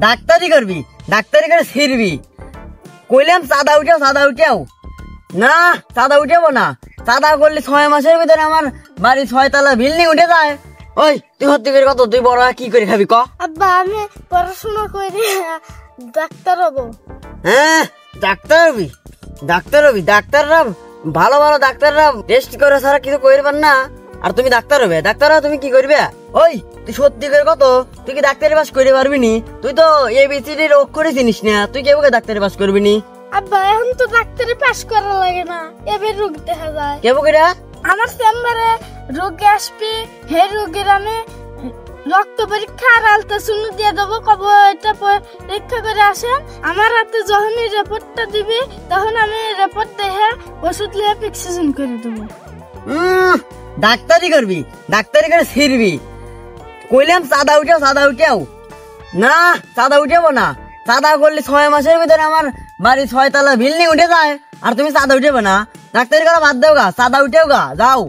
ডাক্তারি করবি, ডাক্তারি করে ছিড়বি। কইলাম চাঁদা উঠাও না, চাঁদা উঠাবো না। চাঁদা করলে 6 মাসের ভিতরে আমার বাড়ি 6 তলা বিল্ডিং উঠে যায়। ওই তুই সত্যি করে কত, তুই বড় কি করে খাবি ক? আব্বা আমি পড়াশোনা করে ডাক্তার হব। হ্যাঁ ডাক্তার হবি, ডাক্তাররা ভালো ভালো ডাক্তাররা টেস্ট করে ছাড়া কিছু করবেন না। আর তুমি ডাক্তার হবে, ডাক্তাররা তুমি কি করবে? ওই তুই সত্যি করে কত, তুই কি ডাক্তারি পাস করে পারবি নি? তুই তো ABCD অক্ষরই চিনিস না, তুই কেউ ডাক্তারি পাস করবি নি? আব্বা এখন তো ডাক্তারি পাস করা লাগে না, এবার রোগ দেখা যায়। কেউ করে আমার চেম্বারে রোগী আসবে, হে রোগীর আমি রক্ত পরীক্ষা আর আলট্রাসাউন্ড দিয়ে দেবো, কব এটা পরীক্ষা করে আসেন। আমার হাতে যখনই রিপোর্টটা দিবি তখন আমি রিপোর্ট দেখে ওষুধ লিয়ে প্রেসক্রিপশন করে দেবো। ডাক্তারি করবি, ডাক্তারি করে ছিড়বি। কইলাম চাঁদা উঠাও না, চাঁদা উঠাবো না। চাঁদা করলে 6 মাসের ভিতরে আমার বাড়ি 6 তলা বিল্ডিং উঠে যায়। আর তুমি চাঁদা উঠাবো না, ডাক্তারি করা বাদ দেও গা, চাঁদা উঠেও গা, যাও।